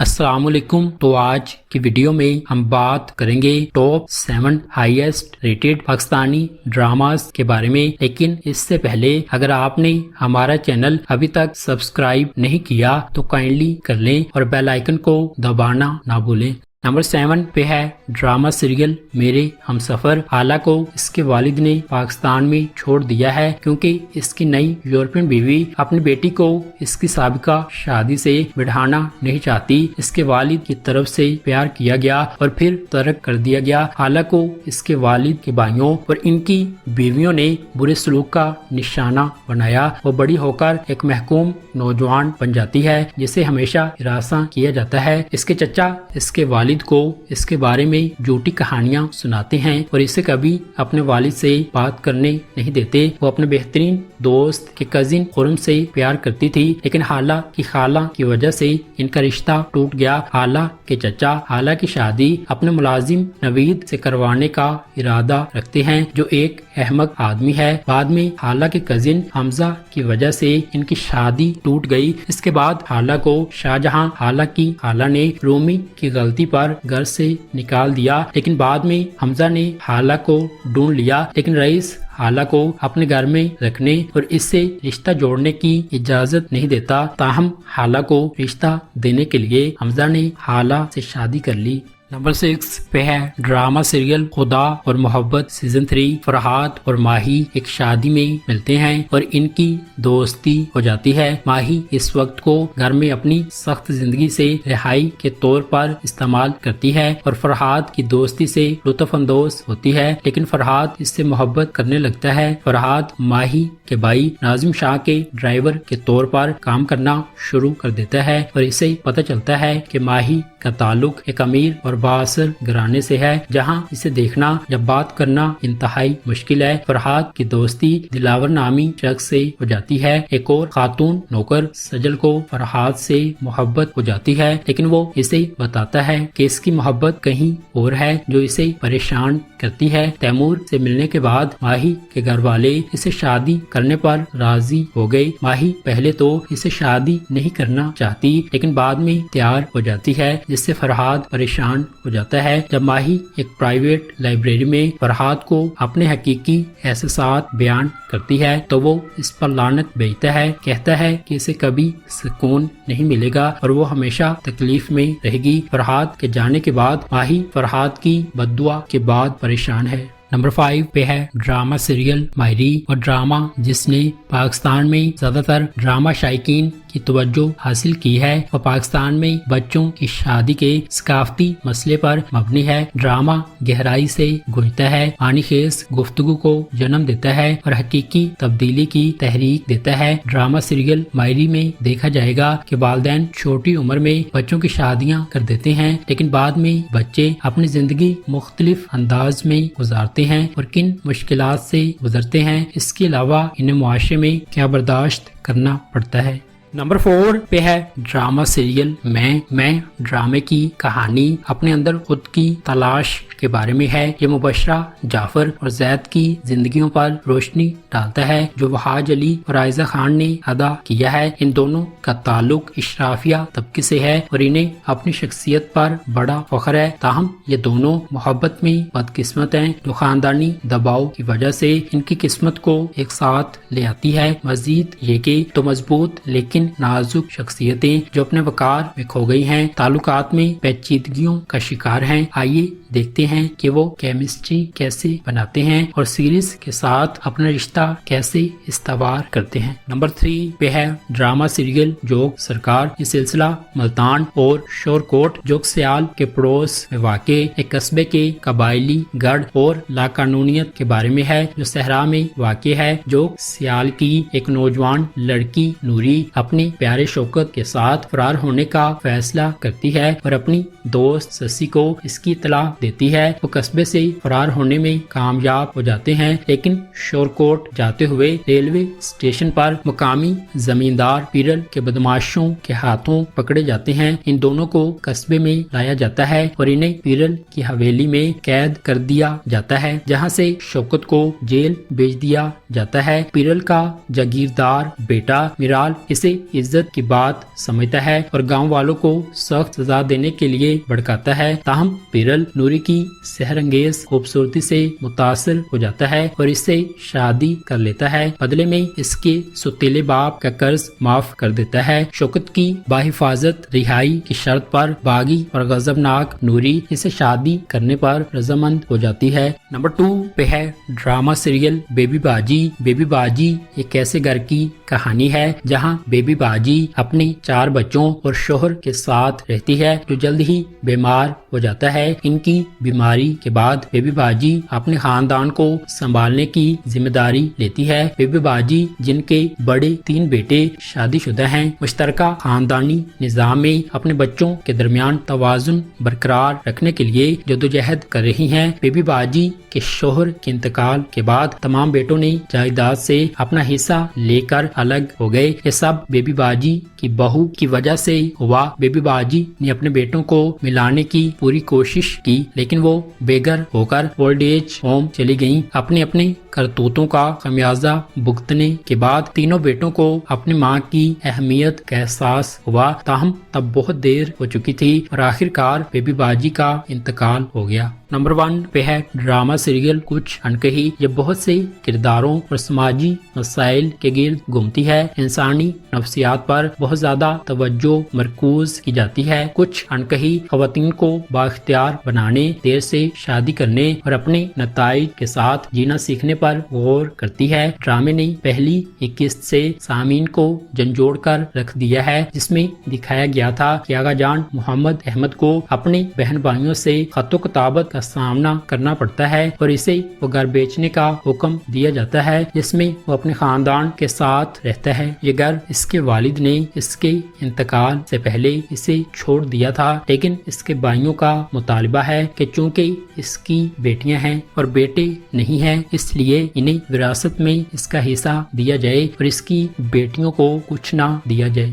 अस्सलाम वालेकुम। तो आज की वीडियो में हम बात करेंगे top 7 highest rated Pakistani dramas के बारे में। लेकिन इससे पहले अगर आपने हमारा चैनल अभी तक सब्सक्राइब नहीं किया तो काइंडली कर लें और बेल आइकन को दबाना ना भूलें। नंबर 7 पे है ड्रामा सीरियल मेरे हमसफर। हाला को इसके वालिद ने पाकिस्तान में छोड़ दिया है क्योंकि इसकी नई यूरोपियन बीवी अपनी बेटी को इसकी साबिका शादी से बिठाना नहीं चाहती। इसके वालिद की तरफ से प्यार किया गया और फिर तर्क कर दिया गया। हाला को इसके वालिद के भाइयों और इनकी बीवियों ने बुरे सलूक का निशाना बनाया। वो बड़ी होकर एक महकूम नौजवान बन जाती है जिसे हमेशा हिरासा किया जाता है। इसके चचा इसके वालिद को इसके बारे में झूठी कहानियां सुनाते हैं और इसे कभी अपने वालिद से बात करने नहीं देते। वो अपने बेहतरीन दोस्त के कजिन खुरम से प्यार करती थी, लेकिन हाला की खाला की वजह से इनका रिश्ता टूट गया। हाला के चचा हाला की शादी अपने मुलाजिम नवीद से करवाने का इरादा रखते हैं जो एक अहमक आदमी है। बाद में हाला के कजिन हमजा की वजह से इनकी शादी टूट गई। इसके बाद हाला को शाहजहां हाला की खाला ने रूमी की गलती पर घर से निकाल दिया, लेकिन बाद में हमजा ने हाला को ढूंढ लिया। लेकिन रईस हाला को अपने घर में रखने और इससे रिश्ता जोड़ने की इजाजत नहीं देता। ताहम हाला को रिश्ता देने के लिए हमजा ने हाला से शादी कर ली। नंबर 6 पे है ड्रामा सीरियल खुदा और मोहब्बत सीजन 3। फरहाद और माही एक शादी में मिलते हैं और इनकी दोस्ती हो जाती है। माही इस वक्त को घर में अपनी सख्त जिंदगी से रिहाई के तौर पर इस्तेमाल करती है और फरहाद की दोस्ती से लुत्फ अंदोज होती है, लेकिन फरहाद इससे मोहब्बत करने लगता है। फरहाद माही के भाई नाजिम शाह के ड्राइवर के तौर पर काम करना शुरू कर देता है और इसे पता चलता है कि माही का ताल्लुक एक अमीर और बाअसर घराने से है जहां इसे देखना या बात करना इंतहाई मुश्किल है। फरहाद की दोस्ती दिलावर नामी शख्स से हो जाती है। एक और खातून नौकर सजल को फरहाद से मोहब्बत हो जाती है, लेकिन वो इसे बताता है कि इसकी मोहब्बत कहीं और है जो इसे परेशान करती है। तैमूर से मिलने के बाद माही के घर वाले इसे शादी करने पर राजी हो गए। माही पहले तो इसे शादी नहीं करना चाहती, लेकिन बाद में तैयार हो जाती है, जिससे फरहाद परेशान हो जाता है। जब माही एक प्राइवेट लाइब्रेरी में फरहाद को अपने हकीकी एहसासात बयान करती है तो वो इस पर लानत भेजता है, कहता है कि इसे कभी सुकून नहीं मिलेगा और वो हमेशा तकलीफ में रहेगी। फरहाद के जाने के बाद माही फरहाद की बद्दुआ के बाद परेशान है। नंबर 5 पे है ड्रामा सीरियल मायरी और ड्रामा जिसने पाकिस्तान में ज्यादातर ड्रामा शायकीन की तवज्जो हासिल की है और पाकिस्तान में बच्चों की शादी के सकाफती मसले पर मबनी है। ड्रामा गहराई से गूंजता है, पानीखेज गुफ्तगू को जन्म देता है और हकीकी तब्दीली की तहरीक देता है। ड्रामा सीरियल मायरी में देखा जाएगा कि वालिदैन छोटी उम्र में बच्चों की शादियां कर देते हैं, लेकिन बाद में बच्चे अपनी जिंदगी मुख्तलिफ अंदाज में गुजारते हैं और किन मुश्किलात से गुजरते हैं, इसके अलावा इन्हें मुआशरे में क्या बर्दाश्त करना पड़ता है। नंबर 4 पे है ड्रामा सीरियल मैं ड्रामे की कहानी अपने अंदर खुद की तलाश के बारे में है। ये मुबशरा जाफर और जैद की जिंदगियों पर रोशनी डालता है जो वहाज अली और आयजा खान ने अदा किया है। इन दोनों का ताल्लुक इशराफिया तबके से है और इन्हें अपनी शख्सियत पर बड़ा फख्र है। ताहम ये दोनों मोहब्बत में बदकिस्मत हैं जो खानदानी दबाव की वजह से इनकी किस्मत को एक साथ ले आती है। मजीद ये कि तो मजबूत लेकिन नाजुक शख्सियतें जो अपने वकार में खो गई हैं, ताल्लुकात में पेचीदगियों का शिकार हैं। आइए देखते हैं कि वो केमिस्ट्री कैसे बनाते हैं और सीरीज के साथ अपना रिश्ता कैसे इस्तवार करते हैं। नंबर 3 पे है ड्रामा सीरियल जोग सरकार। ये सिलसिला मुल्तान और शोरकोट जोग सियाल के पड़ोस में वाक़े एक कस्बे के कबायली गढ़ और लाकानूनियत के बारे में है जो सहरा में वाक़े है। जोग सियाल की एक नौजवान लड़की नूरी अपने प्यारे शौकत के साथ फरार होने का फैसला करती है और अपनी दोस्त ससी को इसकी इतला देती है। वो कस्बे से फरार होने में कामयाब हो जाते हैं, लेकिन शोरकोट जाते हुए रेलवे स्टेशन पर मुकामी जमींदार पीरल के बदमाशों के हाथों पकड़े जाते हैं। इन दोनों को कस्बे में लाया जाता है और इन्हें पीरल की हवेली में कैद कर दिया जाता है, जहां से शौकत को जेल भेज दिया जाता है। पीरल का जागीरदार बेटा मिराल इसे عزت کی بات سمجھتا ہے اور گاؤں والوں کو سخت سزا دینے کے لیے بھڑکاتا ہے، تاہم پیرل نوری کی سحر انگیز خوبصورتی سے متاثر ہو جاتا ہے اور اس سے شادی کر لیتا ہے۔ بدلے میں اس کے ستیلے باپ کا قرض معاف کر دیتا ہے۔ شوکت کی باحفاظت رہائی کی شرط پر باغی اور غضبناک نوری اسے شادی کرنے پر رضامند ہو جاتی ہے۔ نمبر 2 پہ ہے ڈرامہ سیریل بیبی باجی۔ بیبی باجی ایک ایسے گھر کی کہانی ہے جہاں بیبی باجی اپنے 4 بچوں اور شوہر کے ساتھ رہتی ہے جو جلد ہی بیمار ہو جاتا ہے۔ ان کی بیماری کے بعد بیبی باجی اپنے خاندان کو سنبھالنے کی ذمہ داری لیتی ہے۔ بیبی باجی جن کے بڑے 3 بیٹے شادی شدہ ہیں، مشترکہ خاندانی نظام میں اپنے بچوں کے درمیان توازن برقرار رکھنے کے لیے جدوجہد کر رہی ہیں۔ بیبی باجی کے شوہر کے انتقال کے بعد تمام بیٹوں نے جائیداد سے اپنا حصہ لے کر الگ ہو گئے۔ یہ سب بیبی باجی کی بہو کی وجہ سے ہوا۔ بیبی باجی نے اپنے بیٹوں کو ملانے کی پوری کوشش کی لیکن وہ بے گھر ہو کر اولڈ ایج ہوم چلی گئیں۔ اپنے کرتوتوں کا خمیازہ بھگتنے کے بعد تینوں بیٹوں کو اپنی ماں کی اہمیت کا احساس ہوا، تاہم تب بہت دیر ہو چکی تھی اور آخر کار بیبی باجی کا انتقال ہو گیا۔ نمبر 1 پہ ہے ڈرامہ سیریل کچھ انکہی۔ یہ بہت سے کرداروں اور سماجی مسائل کے گرد گھومتی ہے۔ انسانی نفسیات پر بہت زیادہ توجہ مرکوز کی جاتی ہے۔ کچھ انکہی خواتین کو بااختیار بنانے، دیر سے شادی کرنے اور اپنے نتائج کے ساتھ جینا سیکھنے پر غور کرتی ہے۔ ڈرامے نے پہلی 21 قسط سے سامعین کو جھنجھوڑ کر رکھ دیا ہے، جس میں دکھایا گیا تھا کہ آغا جان محمد احمد کو اپنے بہن بھائیوں سے خط و کتابت کا سامنا کرنا پڑتا ہے اور اسے وہ گھر بیچنے کا حکم دیا جاتا ہے جس میں وہ اپنے خاندان کے ساتھ رہتا ہے۔ یہ گھر اس کے والد نے اس کے انتقال سے پہلے اسے چھوڑ دیا تھا، لیکن اس کے بھائیوں کا مطالبہ ہے کہ چونکہ اس کی بیٹیاں ہیں اور بیٹے نہیں ہیں، اس لیے انہیں وراثت میں اس کا حصہ دیا جائے اور اس کی بیٹیوں کو کچھ نہ دیا جائے۔